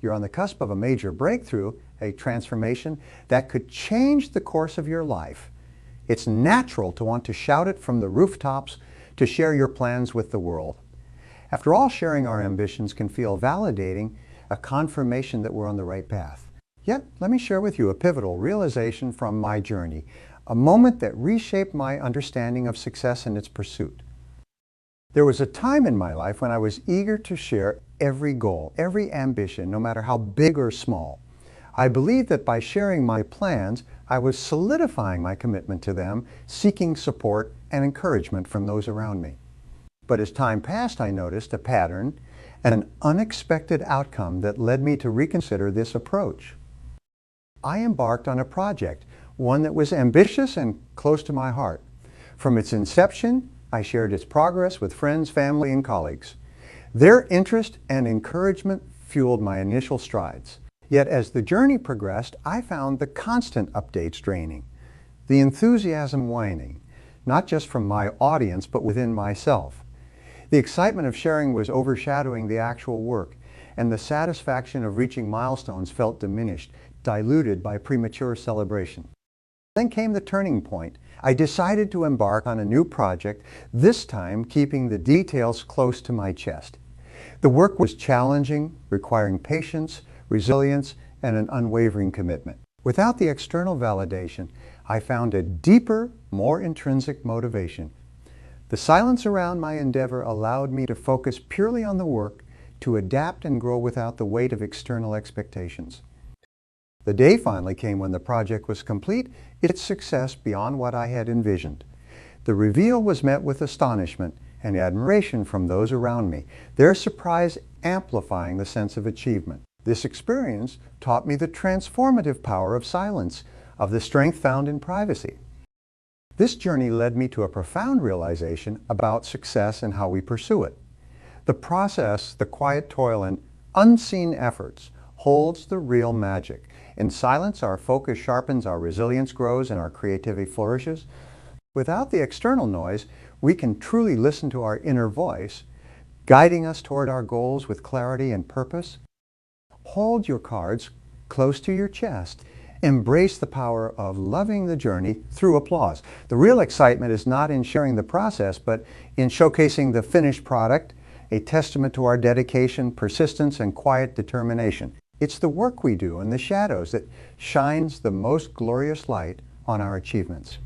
you're on the cusp of a major breakthrough, a transformation that could change the course of your life, it's natural to want to shout it from the rooftops, to share your plans with the world. After all, sharing our ambitions can feel validating, a confirmation that we're on the right path. Yet, let me share with you a pivotal realization from my journey, a moment that reshaped my understanding of success and its pursuit. There was a time in my life when I was eager to share every goal, every ambition, no matter how big or small. I believed that by sharing my plans, I was solidifying my commitment to them, seeking support and encouragement from those around me. But as time passed, I noticed a pattern and an unexpected outcome that led me to reconsider this approach. I embarked on a project, one that was ambitious and close to my heart. From its inception, I shared its progress with friends, family, and colleagues. Their interest and encouragement fueled my initial strides. Yet as the journey progressed, I found the constant updates draining, the enthusiasm waning, not just from my audience, but within myself. The excitement of sharing was overshadowing the actual work, and the satisfaction of reaching milestones felt diminished, diluted by premature celebration. Then came the turning point. I decided to embark on a new project, this time keeping the details close to my chest. The work was challenging, requiring patience, resilience, and an unwavering commitment. Without the external validation, I found a deeper, more intrinsic motivation. The silence around my endeavor allowed me to focus purely on the work, to adapt and grow without the weight of external expectations. The day finally came when the project was complete, its success beyond what I had envisioned. The reveal was met with astonishment and admiration from those around me, their surprise amplifying the sense of achievement. This experience taught me the transformative power of silence, of the strength found in privacy. This journey led me to a profound realization about success and how we pursue it. The process, the quiet toil, and unseen efforts holds the real magic. In silence, our focus sharpens, our resilience grows, and our creativity flourishes. Without the external noise, we can truly listen to our inner voice, guiding us toward our goals with clarity and purpose. Hold your cards close to your chest. Embrace the power of loving the journey through applause. The real excitement is not in sharing the process, but in showcasing the finished product, a testament to our dedication, persistence, and quiet determination. It's the work we do in the shadows that shines the most glorious light on our achievements.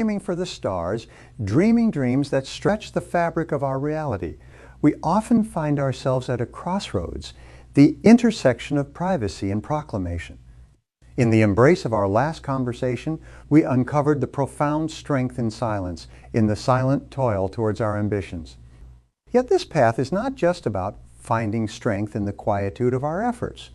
Aiming for the stars, dreaming dreams that stretch the fabric of our reality, we often find ourselves at a crossroads, the intersection of privacy and proclamation. In the embrace of our last conversation, we uncovered the profound strength in silence, in the silent toil towards our ambitions. Yet this path is not just about finding strength in the quietude of our efforts,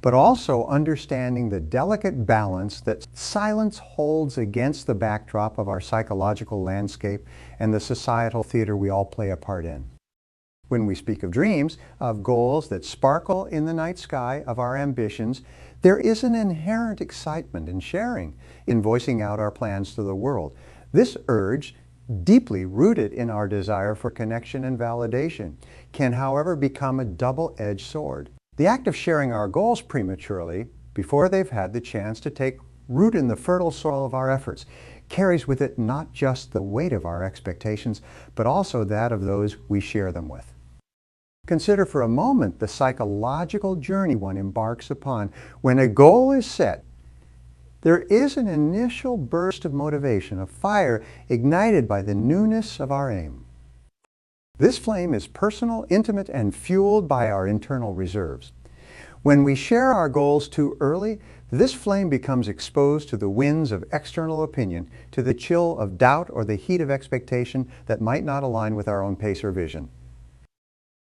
but also understanding the delicate balance that silence holds against the backdrop of our psychological landscape and the societal theater we all play a part in. When we speak of dreams, of goals that sparkle in the night sky, of our ambitions, there is an inherent excitement in sharing, in voicing out our plans to the world. This urge, deeply rooted in our desire for connection and validation, can, however, become a double-edged sword. The act of sharing our goals prematurely, before they've had the chance to take root in the fertile soil of our efforts, carries with it not just the weight of our expectations, but also that of those we share them with. Consider for a moment the psychological journey one embarks upon. When a goal is set, there is an initial burst of motivation, a fire ignited by the newness of our aim. This flame is personal, intimate, and fueled by our internal reserves. When we share our goals too early, this flame becomes exposed to the winds of external opinion, to the chill of doubt or the heat of expectation that might not align with our own pace or vision.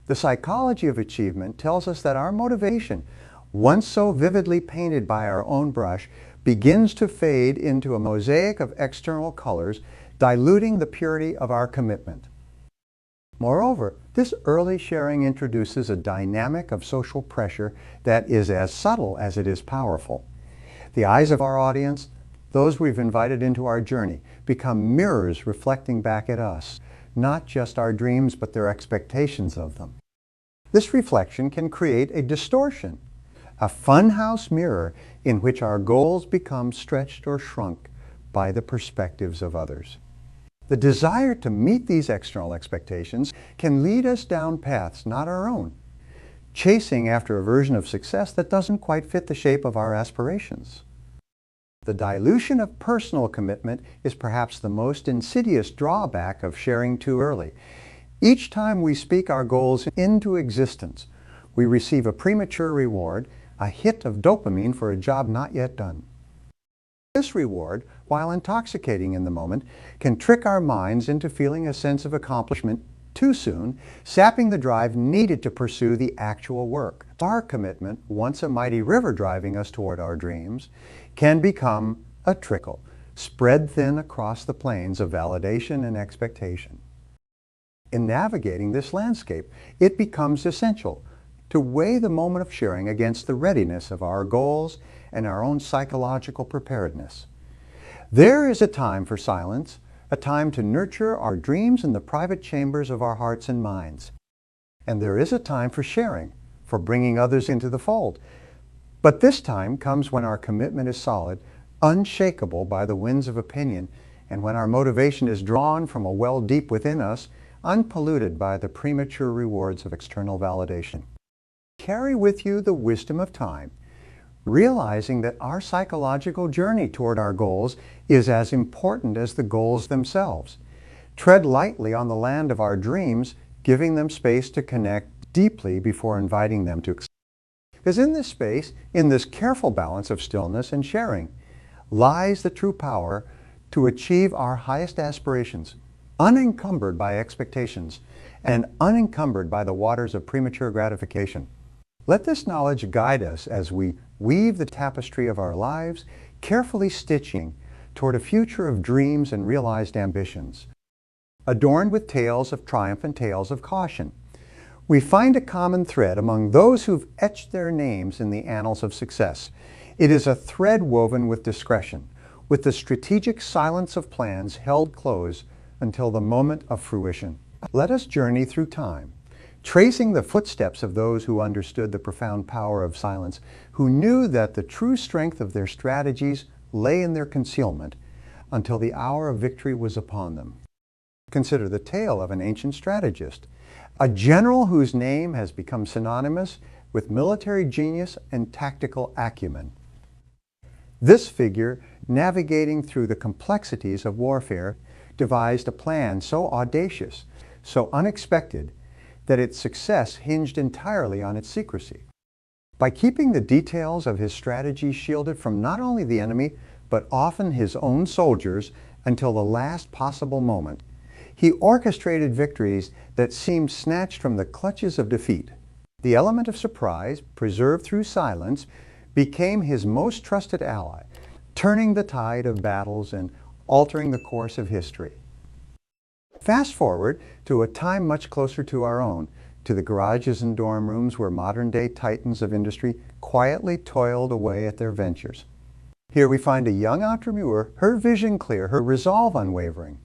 The psychology of achievement tells us that our motivation, once so vividly painted by our own brush, begins to fade into a mosaic of external colors, diluting the purity of our commitment. Moreover, this early sharing introduces a dynamic of social pressure that is as subtle as it is powerful. The eyes of our audience, those we've invited into our journey, become mirrors reflecting back at us, not just our dreams, but their expectations of them. This reflection can create a distortion, a funhouse mirror in which our goals become stretched or shrunk by the perspectives of others. The desire to meet these external expectations can lead us down paths not our own, chasing after a version of success that doesn't quite fit the shape of our aspirations. The dilution of personal commitment is perhaps the most insidious drawback of sharing too early. Each time we speak our goals into existence, we receive a premature reward, a hit of dopamine for a job not yet done. This reward, while intoxicating in the moment, can trick our minds into feeling a sense of accomplishment too soon, sapping the drive needed to pursue the actual work. Our commitment, once a mighty river driving us toward our dreams, can become a trickle, spread thin across the plains of validation and expectation. In navigating this landscape, it becomes essential to weigh the moment of sharing against the readiness of our goals and our own psychological preparedness. There is a time for silence, a time to nurture our dreams in the private chambers of our hearts and minds. And there is a time for sharing, for bringing others into the fold. But this time comes when our commitment is solid, unshakable by the winds of opinion, and when our motivation is drawn from a well deep within us, unpolluted by the premature rewards of external validation. Carry with you the wisdom of time, realizing that our psychological journey toward our goals is as important as the goals themselves. Tread lightly on the land of our dreams, giving them space to connect deeply before inviting them to. Because in this space, in this careful balance of stillness and sharing, lies the true power to achieve our highest aspirations, unencumbered by expectations and unencumbered by the waters of premature gratification. Let this knowledge guide us as we weave the tapestry of our lives, carefully stitching toward a future of dreams and realized ambitions. Adorned with tales of triumph and tales of caution, we find a common thread among those who've etched their names in the annals of success. It is a thread woven with discretion, with the strategic silence of plans held close until the moment of fruition. Let us journey through time, tracing the footsteps of those who understood the profound power of silence, who knew that the true strength of their strategies lay in their concealment until the hour of victory was upon them. Consider the tale of an ancient strategist, a general whose name has become synonymous with military genius and tactical acumen. This figure, navigating through the complexities of warfare, devised a plan so audacious, so unexpected, that its success hinged entirely on its secrecy. By keeping the details of his strategy shielded from not only the enemy, but often his own soldiers until the last possible moment, he orchestrated victories that seemed snatched from the clutches of defeat. The element of surprise, preserved through silence, became his most trusted ally, turning the tide of battles and altering the course of history. Fast forward to a time much closer to our own, to the garages and dorm rooms where modern-day titans of industry quietly toiled away at their ventures. Here we find a young entrepreneur, her vision clear, her resolve unwavering,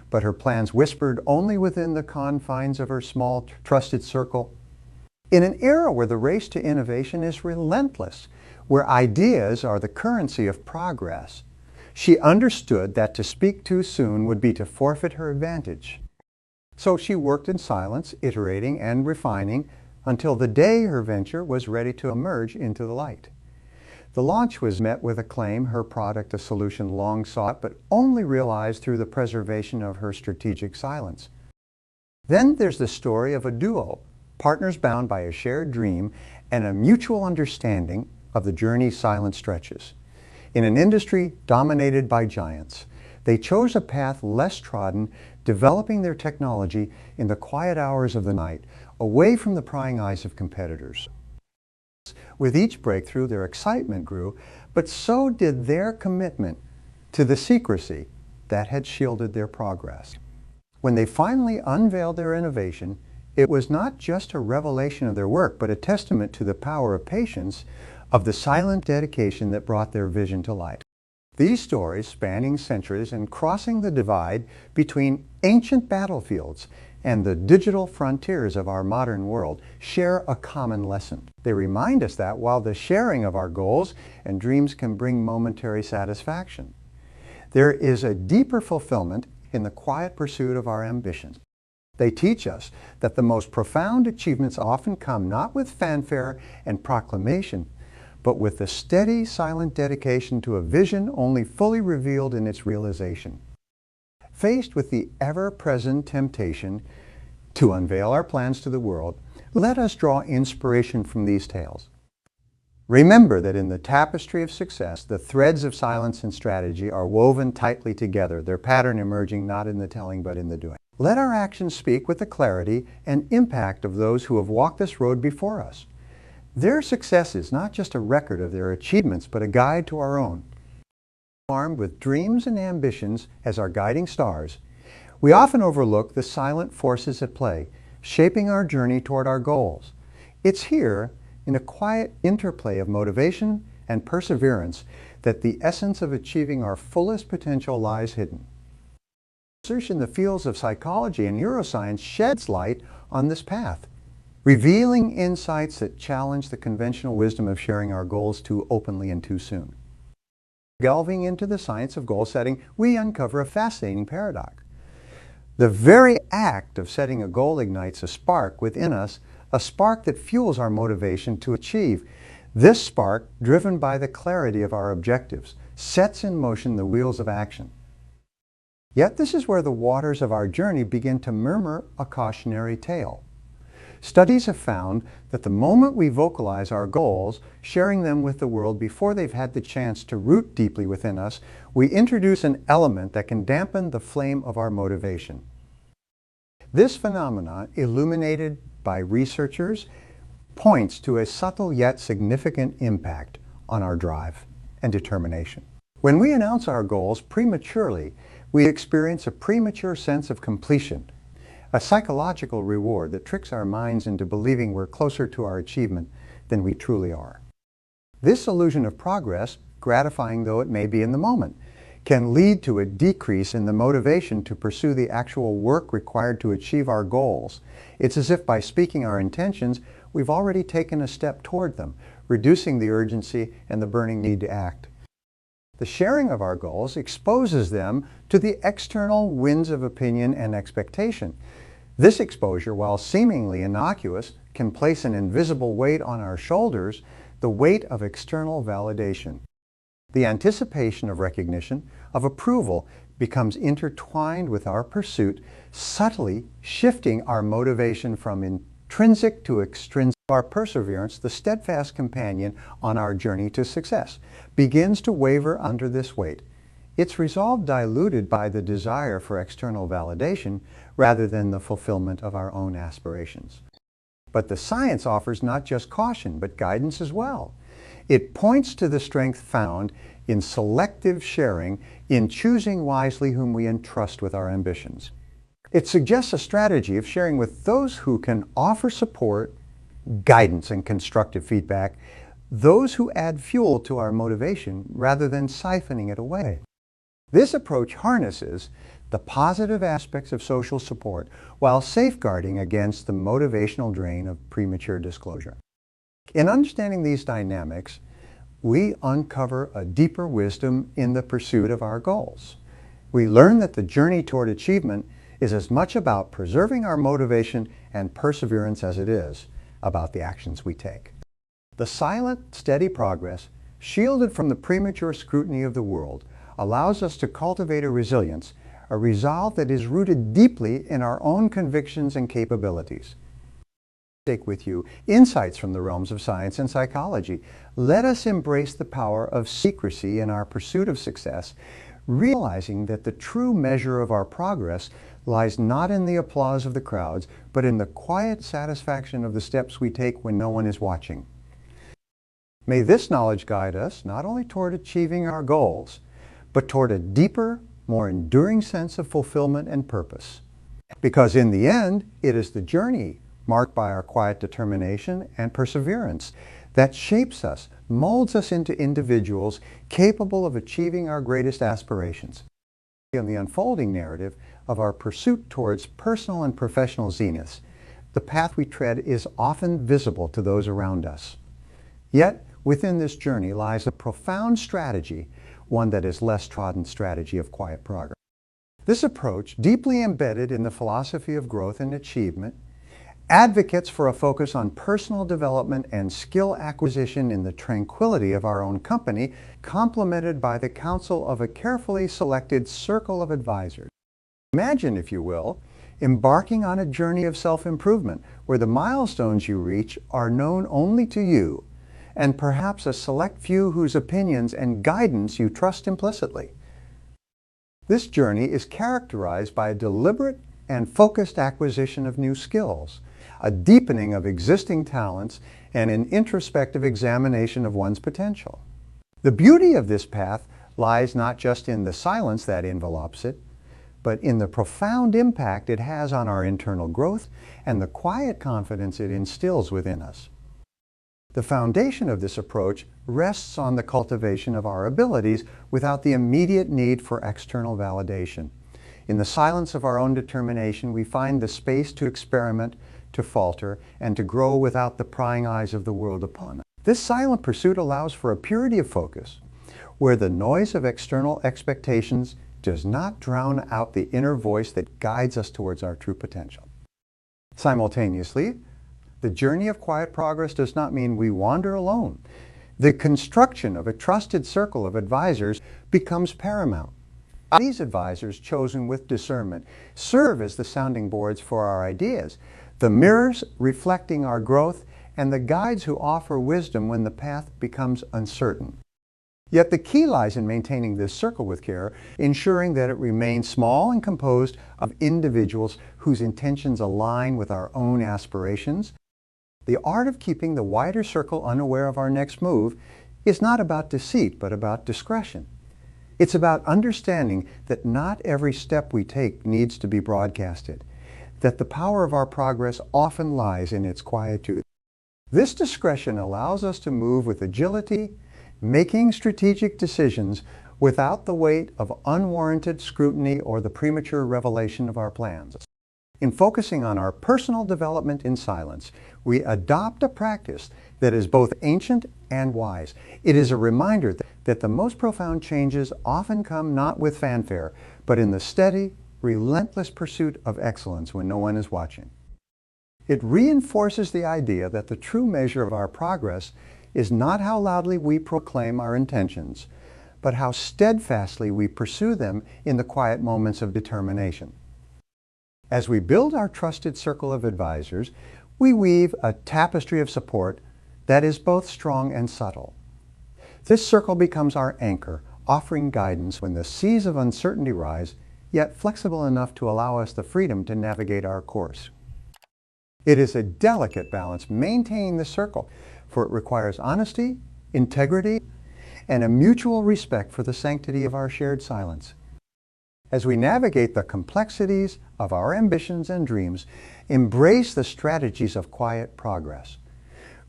but her plans whispered only within the confines of her small, trusted circle. In an era where the race to innovation is relentless, where ideas are the currency of progress, she understood that to speak too soon would be to forfeit her advantage. So she worked in silence, iterating and refining until the day her venture was ready to emerge into the light. The launch was met with acclaim, her product a solution long sought but only realized through the preservation of her strategic silence. Then there's the story of a duo, partners bound by a shared dream and a mutual understanding of the journey's silent stretches. In an industry dominated by giants, they chose a path less trodden, developing their technology in the quiet hours of the night, away from the prying eyes of competitors. With each breakthrough, their excitement grew, but so did their commitment to the secrecy that had shielded their progress. When they finally unveiled their innovation, it was not just a revelation of their work, but a testament to the power of patience, of the silent dedication that brought their vision to light. These stories, spanning centuries and crossing the divide between ancient battlefields, and the digital frontiers of our modern world share a common lesson. They remind us that while the sharing of our goals and dreams can bring momentary satisfaction, there is a deeper fulfillment in the quiet pursuit of our ambitions. They teach us that the most profound achievements often come not with fanfare and proclamation, but with the steady, silent dedication to a vision only fully revealed in its realization. Faced with the ever-present temptation to unveil our plans to the world, let us draw inspiration from these tales. Remember that in the tapestry of success, the threads of silence and strategy are woven tightly together, their pattern emerging not in the telling but in the doing. Let our actions speak with the clarity and impact of those who have walked this road before us. Their success is not just a record of their achievements, but a guide to our own. Armed with dreams and ambitions as our guiding stars, we often overlook the silent forces at play, shaping our journey toward our goals. It's here, in a quiet interplay of motivation and perseverance, that the essence of achieving our fullest potential lies hidden. Research in the fields of psychology and neuroscience sheds light on this path, revealing insights that challenge the conventional wisdom of sharing our goals too openly and too soon. Delving into the science of goal setting, we uncover a fascinating paradox. The very act of setting a goal ignites a spark within us, a spark that fuels our motivation to achieve. This spark, driven by the clarity of our objectives, sets in motion the wheels of action. Yet this is where the waters of our journey begin to murmur a cautionary tale. Studies have found that the moment we vocalize our goals, sharing them with the world before they've had the chance to root deeply within us, we introduce an element that can dampen the flame of our motivation. This phenomenon, illuminated by researchers, points to a subtle yet significant impact on our drive and determination. When we announce our goals prematurely, we experience a premature sense of completion, a psychological reward that tricks our minds into believing we're closer to our achievement than we truly are. This illusion of progress, gratifying though it may be in the moment, can lead to a decrease in the motivation to pursue the actual work required to achieve our goals. It's as if by speaking our intentions, we've already taken a step toward them, reducing the urgency and the burning need to act. The sharing of our goals exposes them to the external winds of opinion and expectation. This exposure, while seemingly innocuous, can place an invisible weight on our shoulders, the weight of external validation. The anticipation of recognition, of approval, becomes intertwined with our pursuit, subtly shifting our motivation from intrinsic to extrinsic. Our perseverance, the steadfast companion on our journey to success, begins to waver under this weight. Its resolve diluted by the desire for external validation rather than the fulfillment of our own aspirations. But the science offers not just caution, but guidance as well. It points to the strength found in selective sharing, in choosing wisely whom we entrust with our ambitions. It suggests a strategy of sharing with those who can offer support, guidance, and constructive feedback, those who add fuel to our motivation rather than siphoning it away. This approach harnesses the positive aspects of social support while safeguarding against the motivational drain of premature disclosure. In understanding these dynamics, we uncover a deeper wisdom in the pursuit of our goals. We learn that the journey toward achievement is as much about preserving our motivation and perseverance as it is about the actions we take. The silent, steady progress, shielded from the premature scrutiny of the world, allows us to cultivate a resilience, a resolve that is rooted deeply in our own convictions and capabilities. Take with you insights from the realms of science and psychology. Let us embrace the power of secrecy in our pursuit of success, realizing that the true measure of our progress lies not in the applause of the crowds, but in the quiet satisfaction of the steps we take when no one is watching. May this knowledge guide us not only toward achieving our goals, but toward a deeper, more enduring sense of fulfillment and purpose. Because in the end, it is the journey marked by our quiet determination and perseverance that shapes us, molds us into individuals capable of achieving our greatest aspirations. on the unfolding narrative of our pursuit towards personal and professional zenith. The path we tread is often visible to those around us. Yet, within this journey lies a profound strategy, one that is less trodden strategy of quiet progress. This approach, deeply embedded in the philosophy of growth and achievement, advocates for a focus on personal development and skill acquisition in the tranquility of our own company, complemented by the counsel of a carefully selected circle of advisors. Imagine, if you will, embarking on a journey of self-improvement where the milestones you reach are known only to you, and perhaps a select few whose opinions and guidance you trust implicitly. This journey is characterized by a deliberate and focused acquisition of new skills, a deepening of existing talents, and an introspective examination of one's potential. The beauty of this path lies not just in the silence that envelops it, but in the profound impact it has on our internal growth and the quiet confidence it instills within us. The foundation of this approach rests on the cultivation of our abilities without the immediate need for external validation. In the silence of our own determination, we find the space to experiment, to falter, and to grow without the prying eyes of the world upon us. This silent pursuit allows for a purity of focus, where the noise of external expectations does not drown out the inner voice that guides us towards our true potential. Simultaneously, the journey of quiet progress does not mean we wander alone. The construction of a trusted circle of advisors becomes paramount. These advisors, chosen with discernment, serve as the sounding boards for our ideas, the mirrors reflecting our growth, and the guides who offer wisdom when the path becomes uncertain. Yet the key lies in maintaining this circle with care, ensuring that it remains small and composed of individuals whose intentions align with our own aspirations. The art of keeping the wider circle unaware of our next move is not about deceit, but about discretion. It's about understanding that not every step we take needs to be broadcasted, that the power of our progress often lies in its quietude. This discretion allows us to move with agility, making strategic decisions without the weight of unwarranted scrutiny or the premature revelation of our plans. In focusing on our personal development in silence, we adopt a practice that is both ancient and wise. It is a reminder that the most profound changes often come not with fanfare, but in the steady, relentless pursuit of excellence when no one is watching. It reinforces the idea that the true measure of our progress is not how loudly we proclaim our intentions, but how steadfastly we pursue them in the quiet moments of determination. As we build our trusted circle of advisors, we weave a tapestry of support that is both strong and subtle. This circle becomes our anchor, offering guidance when the seas of uncertainty rise, yet flexible enough to allow us the freedom to navigate our course. It is a delicate balance maintaining the circle, for it requires honesty, integrity, and a mutual respect for the sanctity of our shared silence. As we navigate the complexities of our ambitions and dreams, embrace the strategies of quiet progress.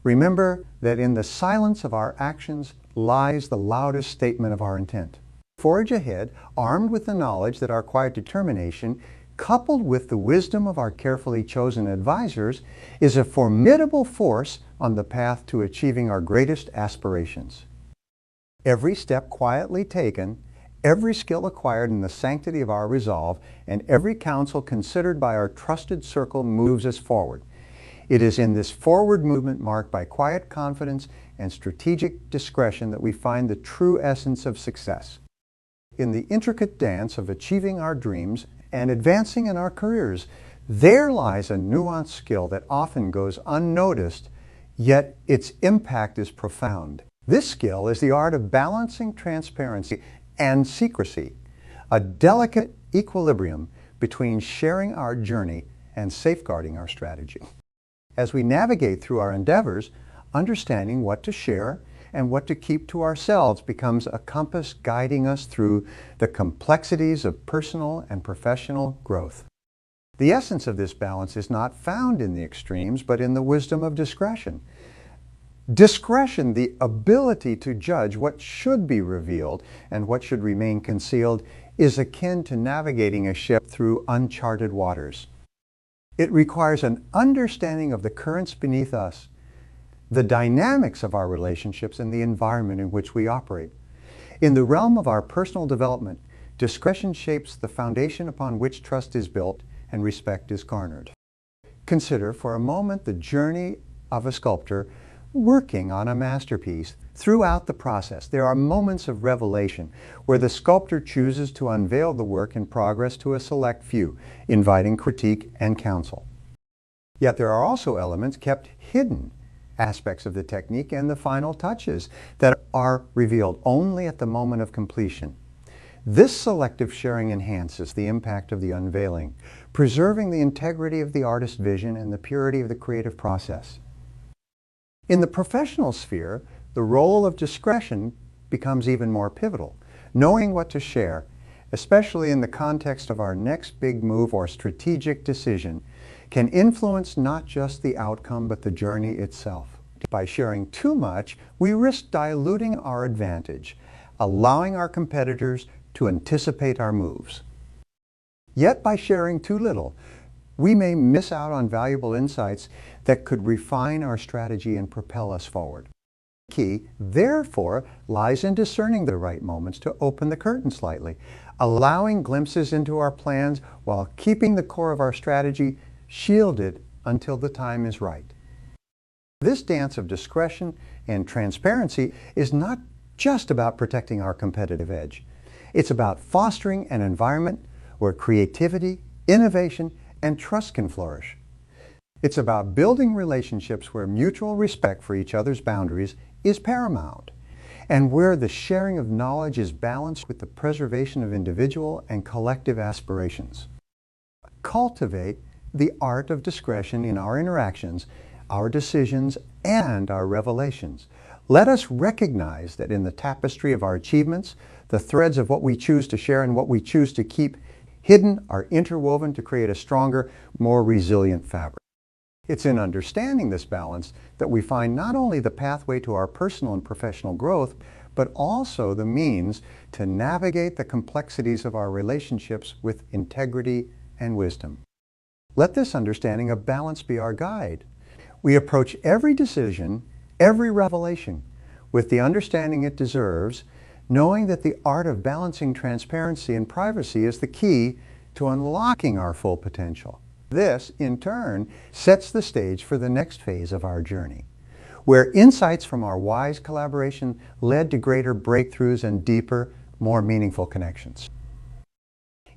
Remember that in the silence of our actions lies the loudest statement of our intent. Forge ahead, armed with the knowledge that our quiet determination, coupled with the wisdom of our carefully chosen advisors, is a formidable force on the path to achieving our greatest aspirations. Every step quietly taken, every skill acquired in the sanctity of our resolve, and every counsel considered by our trusted circle moves us forward. It is in this forward movement marked by quiet confidence and strategic discretion that we find the true essence of success. In the intricate dance of achieving our dreams and advancing in our careers, there lies a nuanced skill that often goes unnoticed, yet its impact is profound. This skill is the art of balancing transparency and secrecy, a delicate equilibrium between sharing our journey and safeguarding our strategy. As we navigate through our endeavors, understanding what to share and what to keep to ourselves becomes a compass guiding us through the complexities of personal and professional growth. The essence of this balance is not found in the extremes, but in the wisdom of discretion. Discretion, the ability to judge what should be revealed and what should remain concealed, is akin to navigating a ship through uncharted waters. It requires an understanding of the currents beneath us, the dynamics of our relationships, and the environment in which we operate. In the realm of our personal development, discretion shapes the foundation upon which trust is built and respect is garnered. Consider for a moment the journey of a sculptor working on a masterpiece. Throughout the process, there are moments of revelation where the sculptor chooses to unveil the work in progress to a select few, inviting critique and counsel. Yet there are also elements kept hidden, aspects of the technique and the final touches that are revealed only at the moment of completion. This selective sharing enhances the impact of the unveiling, preserving the integrity of the artist's vision and the purity of the creative process. In the professional sphere, the role of discretion becomes even more pivotal. Knowing what to share, especially in the context of our next big move or strategic decision, can influence not just the outcome but the journey itself. By sharing too much, we risk diluting our advantage, allowing our competitors to anticipate our moves. Yet by sharing too little, we may miss out on valuable insights that could refine our strategy and propel us forward. The key, therefore, lies in discerning the right moments to open the curtain slightly, allowing glimpses into our plans while keeping the core of our strategy shielded until the time is right. This dance of discretion and transparency is not just about protecting our competitive edge. It's about fostering an environment where creativity, innovation, and trust can flourish. It's about building relationships where mutual respect for each other's boundaries is paramount, and where the sharing of knowledge is balanced with the preservation of individual and collective aspirations. Cultivate the art of discretion in our interactions, our decisions, and our revelations. Let us recognize that in the tapestry of our achievements, the threads of what we choose to share and what we choose to keep hidden are interwoven to create a stronger, more resilient fabric. It's in understanding this balance that we find not only the pathway to our personal and professional growth, but also the means to navigate the complexities of our relationships with integrity and wisdom. Let this understanding of balance be our guide. We approach every decision, every revelation, with the understanding it deserves, knowing that the art of balancing transparency and privacy is the key to unlocking our full potential. This, in turn, sets the stage for the next phase of our journey, where insights from our wise collaboration led to greater breakthroughs and deeper, more meaningful connections.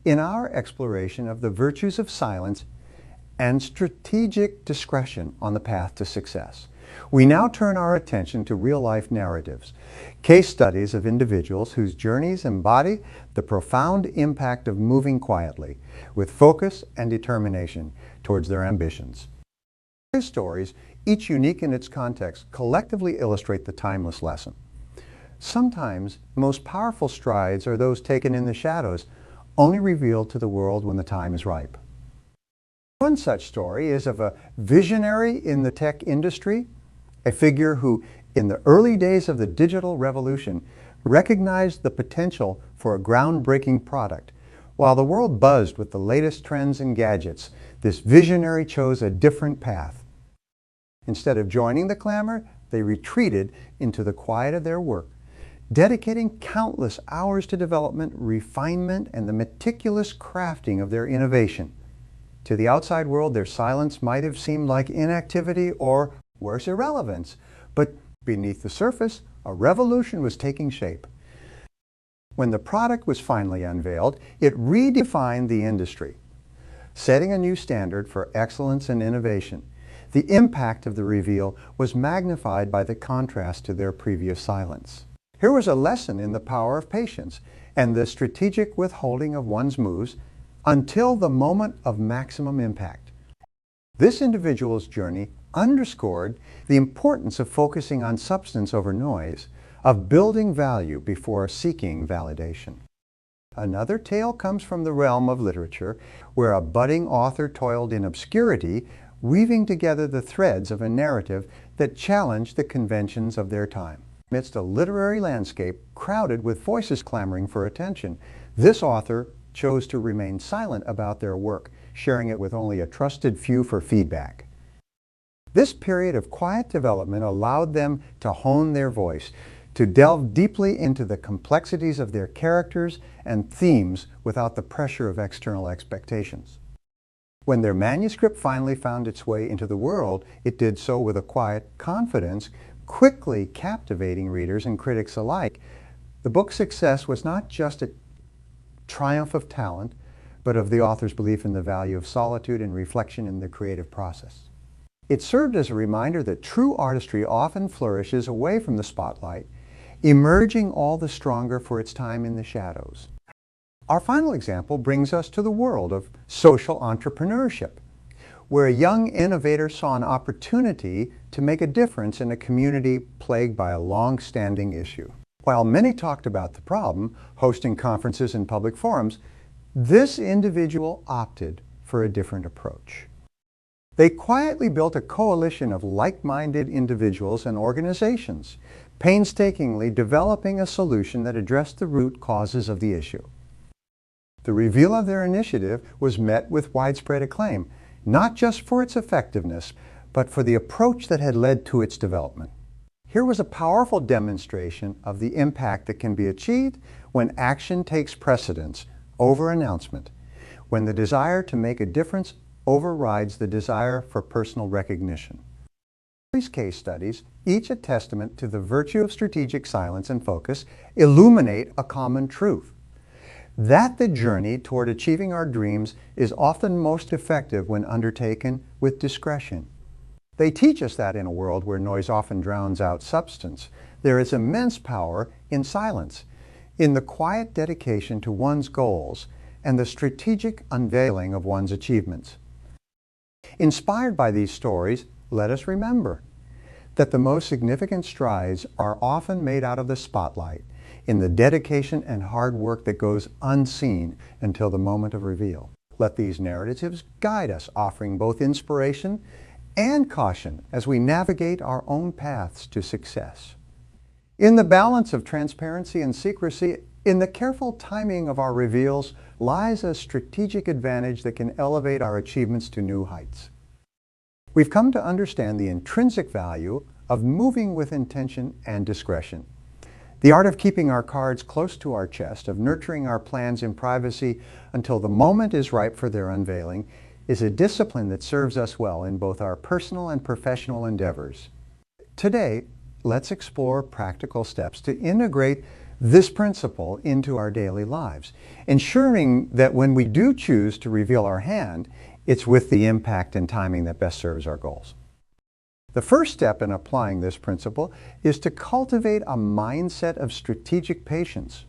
In our exploration of the virtues of silence and strategic discretion on the path to success, we now turn our attention to real-life narratives, case studies of individuals whose journeys embody the profound impact of moving quietly, with focus and determination towards their ambitions. These stories, each unique in its context, collectively illustrate the timeless lesson. Sometimes the most powerful strides are those taken in the shadows, only revealed to the world when the time is ripe. One such story is of a visionary in the tech industry, a figure who, in the early days of the digital revolution, recognized the potential for a groundbreaking product. While the world buzzed with the latest trends and gadgets, this visionary chose a different path. Instead of joining the clamor, they retreated into the quiet of their work, dedicating countless hours to development, refinement, and the meticulous crafting of their innovation. To the outside world, their silence might have seemed like inactivity or worse, irrelevance, but beneath the surface, a revolution was taking shape. When the product was finally unveiled, it redefined the industry, setting a new standard for excellence and innovation. The impact of the reveal was magnified by the contrast to their previous silence. Here was a lesson in the power of patience and the strategic withholding of one's moves until the moment of maximum impact. This individual's journey underscored the importance of focusing on substance over noise, of building value before seeking validation. Another tale comes from the realm of literature, where a budding author toiled in obscurity, weaving together the threads of a narrative that challenged the conventions of their time. Amidst a literary landscape crowded with voices clamoring for attention, This author chose to remain silent about their work, sharing it with only a trusted few for feedback. This period of quiet development allowed them to hone their voice, to delve deeply into the complexities of their characters and themes without the pressure of external expectations. When their manuscript finally found its way into the world, it did so with a quiet confidence, quickly captivating readers and critics alike. The book's success was not just a triumph of talent, but of the author's belief in the value of solitude and reflection in the creative process. It served as a reminder that true artistry often flourishes away from the spotlight, emerging all the stronger for its time in the shadows. Our final example brings us to the world of social entrepreneurship, where a young innovator saw an opportunity to make a difference in a community plagued by a long-standing issue. While many talked about the problem, hosting conferences and public forums, this individual opted for a different approach. They quietly built a coalition of like-minded individuals and organizations, painstakingly developing a solution that addressed the root causes of the issue. The reveal of their initiative was met with widespread acclaim, not just for its effectiveness, but for the approach that had led to its development. Here was a powerful demonstration of the impact that can be achieved when action takes precedence over announcement, when the desire to make a difference overrides the desire for personal recognition. These case studies, each a testament to the virtue of strategic silence and focus, illuminate a common truth: that the journey toward achieving our dreams is often most effective when undertaken with discretion. They teach us that in a world where noise often drowns out substance, there is immense power in silence, in the quiet dedication to one's goals and the strategic unveiling of one's achievements. Inspired by these stories, let us remember that the most significant strides are often made out of the spotlight, in the dedication and hard work that goes unseen until the moment of reveal. Let these narratives guide us, offering both inspiration and caution as we navigate our own paths to success. In the balance of transparency and secrecy, in the careful timing of our reveals, lies a strategic advantage that can elevate our achievements to new heights. We've come to understand the intrinsic value of moving with intention and discretion. The art of keeping our cards close to our chest, of nurturing our plans in privacy until the moment is ripe for their unveiling, is a discipline that serves us well in both our personal and professional endeavors. Today, let's explore practical steps to integrate this principle into our daily lives, ensuring that when we do choose to reveal our hand, it's with the impact and timing that best serves our goals. The first step in applying this principle is to cultivate a mindset of strategic patience.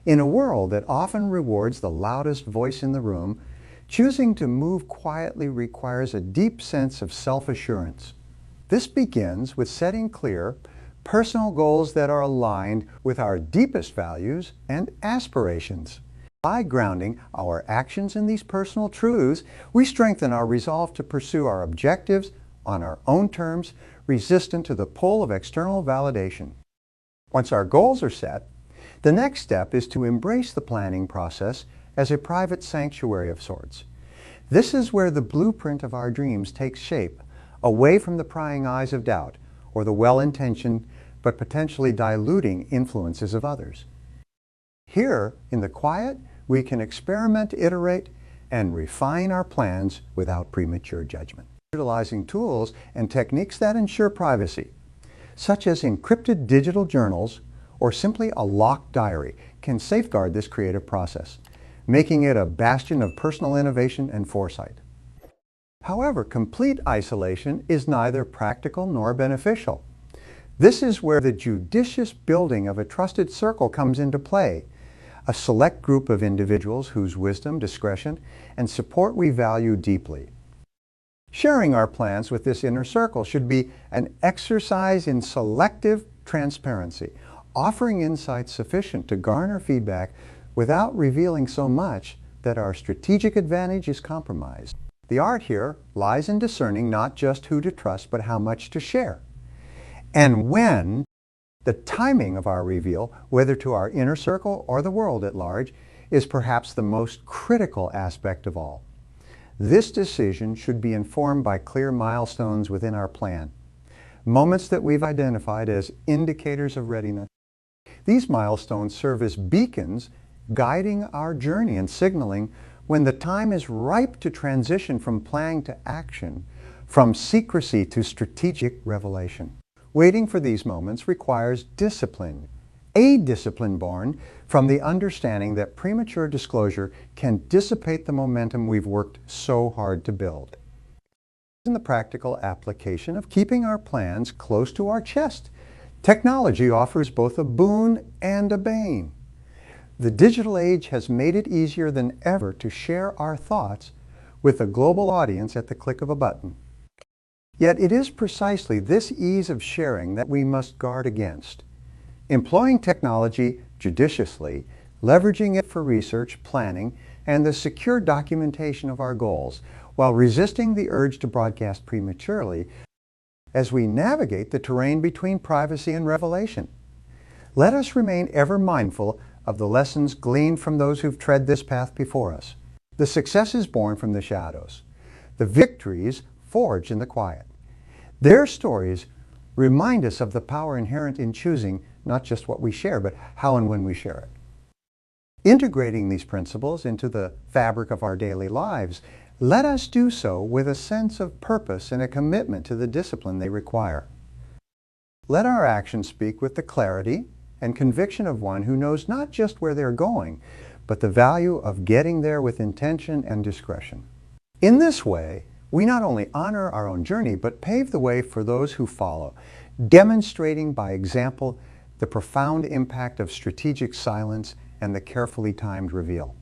In a world that often rewards the loudest voice in the room, choosing to move quietly requires a deep sense of self-assurance. This begins with setting clear, personal goals that are aligned with our deepest values and aspirations. By grounding our actions in these personal truths, we strengthen our resolve to pursue our objectives on our own terms, resistant to the pull of external validation. Once our goals are set, the next step is to embrace the planning process as a private sanctuary of sorts. This is where the blueprint of our dreams takes shape, away from the prying eyes of doubt or the well-intentioned but potentially diluting influences of others. Here, in the quiet, we can experiment, iterate, and refine our plans without premature judgment. Utilizing tools and techniques that ensure privacy, such as encrypted digital journals or simply a locked diary, can safeguard this creative process, making it a bastion of personal innovation and foresight. However, complete isolation is neither practical nor beneficial. This is where the judicious building of a trusted circle comes into play, a select group of individuals whose wisdom, discretion, and support we value deeply. Sharing our plans with this inner circle should be an exercise in selective transparency, offering insights sufficient to garner feedback without revealing so much that our strategic advantage is compromised. The art here lies in discerning not just who to trust, but how much to share. And when the timing of our reveal, whether to our inner circle or the world at large, is perhaps the most critical aspect of all. This decision should be informed by clear milestones within our plan, moments that we've identified as indicators of readiness. These milestones serve as beacons guiding our journey and signaling when the time is ripe to transition from planning to action, from secrecy to strategic revelation. Waiting for these moments requires discipline, a discipline born from the understanding that premature disclosure can dissipate the momentum we've worked so hard to build. In the practical application of keeping our plans close to our chest, technology offers both a boon and a bane. The digital age has made it easier than ever to share our thoughts with a global audience at the click of a button. Yet it is precisely this ease of sharing that we must guard against. Employing technology judiciously, leveraging it for research, planning, and the secure documentation of our goals, while resisting the urge to broadcast prematurely as we navigate the terrain between privacy and revelation. Let us remain ever mindful of the lessons gleaned from those who've tread this path before us. The success is born from the shadows. The victories forged in the quiet. Their stories remind us of the power inherent in choosing not just what we share, but how and when we share it. Integrating these principles into the fabric of our daily lives, let us do so with a sense of purpose and a commitment to the discipline they require. Let our actions speak with the clarity and conviction of one who knows not just where they're going, but the value of getting there with intention and discretion. In this way, we not only honor our own journey, but pave the way for those who follow, demonstrating by example the profound impact of strategic silence and the carefully timed reveal.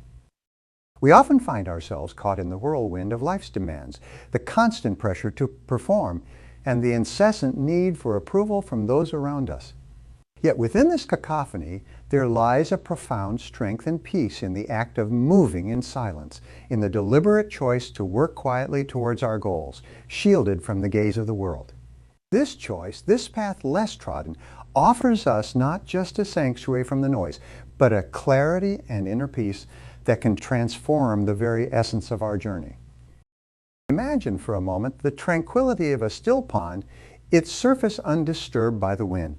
We often find ourselves caught in the whirlwind of life's demands, the constant pressure to perform, and the incessant need for approval from those around us. Yet within this cacophony, there lies a profound strength and peace in the act of moving in silence, in the deliberate choice to work quietly towards our goals, shielded from the gaze of the world. This choice, this path less trodden, offers us not just a sanctuary from the noise, but a clarity and inner peace that can transform the very essence of our journey. Imagine for a moment the tranquility of a still pond, its surface undisturbed by the wind.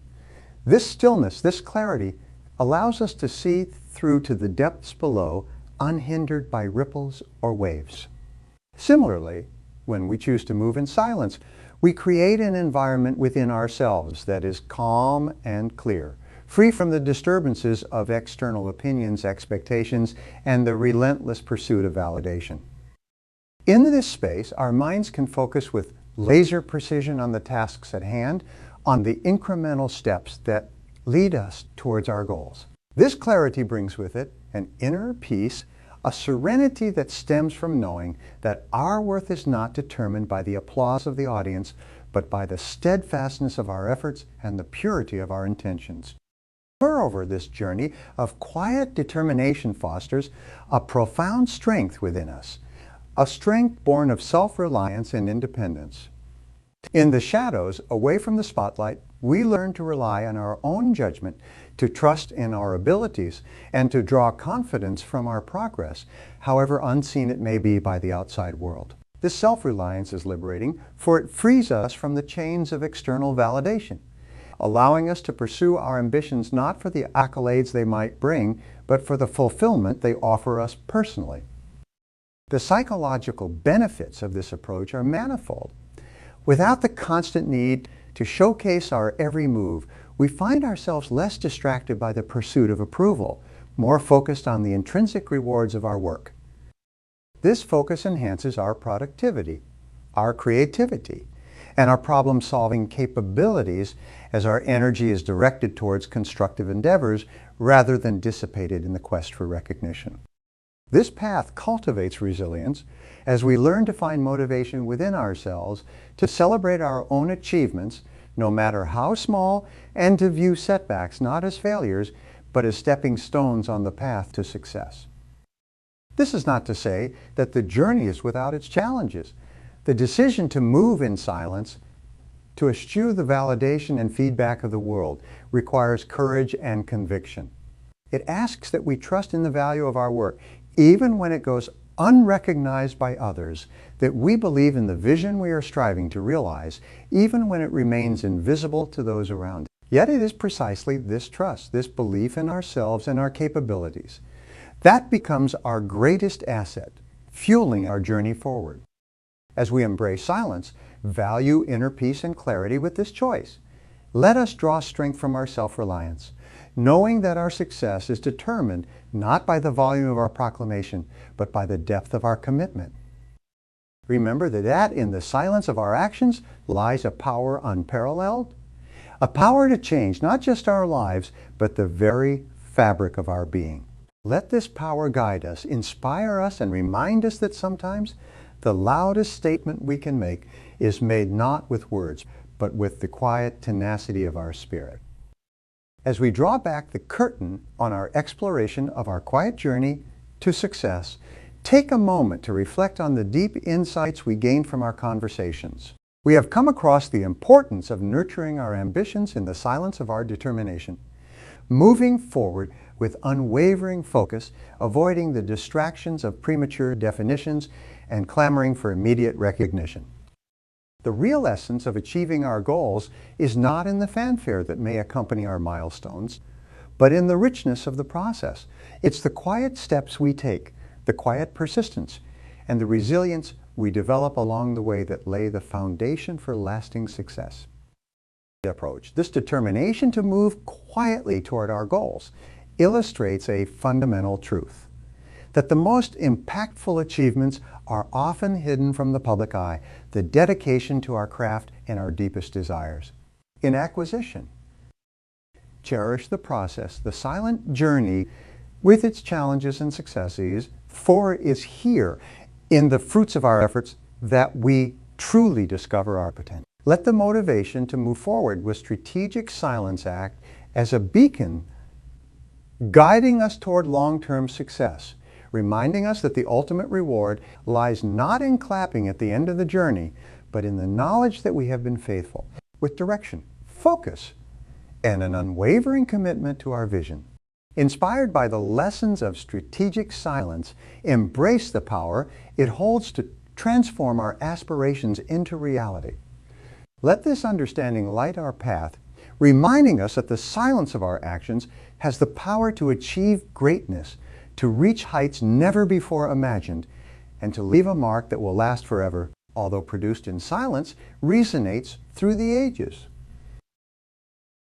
This stillness, this clarity, allows us to see through to the depths below, unhindered by ripples or waves. Similarly, when we choose to move in silence, we create an environment within ourselves that is calm and clear, free from the disturbances of external opinions, expectations, and the relentless pursuit of validation. In this space, our minds can focus with laser precision on the tasks at hand, on the incremental steps that lead us towards our goals. This clarity brings with it an inner peace, a serenity that stems from knowing that our worth is not determined by the applause of the audience, but by the steadfastness of our efforts and the purity of our intentions. Moreover, this journey of quiet determination fosters a profound strength within us, a strength born of self-reliance and independence. In the shadows, away from the spotlight, we learn to rely on our own judgment, to trust in our abilities, and to draw confidence from our progress, however unseen it may be by the outside world. This self-reliance is liberating, for it frees us from the chains of external validation, allowing us to pursue our ambitions not for the accolades they might bring, but for the fulfillment they offer us personally. The psychological benefits of this approach are manifold. Without the constant need to showcase our every move, we find ourselves less distracted by the pursuit of approval, more focused on the intrinsic rewards of our work. This focus enhances our productivity, our creativity, and our problem-solving capabilities as our energy is directed towards constructive endeavors rather than dissipated in the quest for recognition. This path cultivates resilience as we learn to find motivation within ourselves to celebrate our own achievements, no matter how small, and to view setbacks not as failures, but as stepping stones on the path to success. This is not to say that the journey is without its challenges. The decision to move in silence, to eschew the validation and feedback of the world, requires courage and conviction. It asks that we trust in the value of our work, even when it goes unrecognized by others, that we believe in the vision we are striving to realize, even when it remains invisible to those around us. Yet it is precisely this trust, this belief in ourselves and our capabilities, that becomes our greatest asset, fueling our journey forward. As we embrace silence, value inner peace and clarity with this choice. Let us draw strength from our self-reliance, knowing that our success is determined not by the volume of our proclamation, but by the depth of our commitment. Remember that in the silence of our actions lies a power unparalleled, a power to change not just our lives, but the very fabric of our being. Let this power guide us, inspire us, and remind us that sometimes the loudest statement we can make is made not with words, but with the quiet tenacity of our spirit. As we draw back the curtain on our exploration of our quiet journey to success, take a moment to reflect on the deep insights we gained from our conversations. We have come across the importance of nurturing our ambitions in the silence of our determination, moving forward with unwavering focus, avoiding the distractions of premature definitions, and clamoring for immediate recognition. The real essence of achieving our goals is not in the fanfare that may accompany our milestones, but in the richness of the process. It's the quiet steps we take, the quiet persistence, and the resilience we develop along the way that lay the foundation for lasting success. Approach. This determination to move quietly toward our goals illustrates a fundamental truth, that the most impactful achievements are often hidden from the public eye, the dedication to our craft and our deepest desires. In acquisition, cherish the process, the silent journey with its challenges and successes, for it's here in the fruits of our efforts that we truly discover our potential. Let the motivation to move forward with strategic silence act as a beacon guiding us toward long-term success, reminding us that the ultimate reward lies not in clapping at the end of the journey, but in the knowledge that we have been faithful, with direction, focus, and an unwavering commitment to our vision. Inspired by the lessons of strategic silence, embrace the power it holds to transform our aspirations into reality. Let this understanding light our path, reminding us that the silence of our actions has the power to achieve greatness, to reach heights never before imagined, and to leave a mark that will last forever, although produced in silence, resonates through the ages.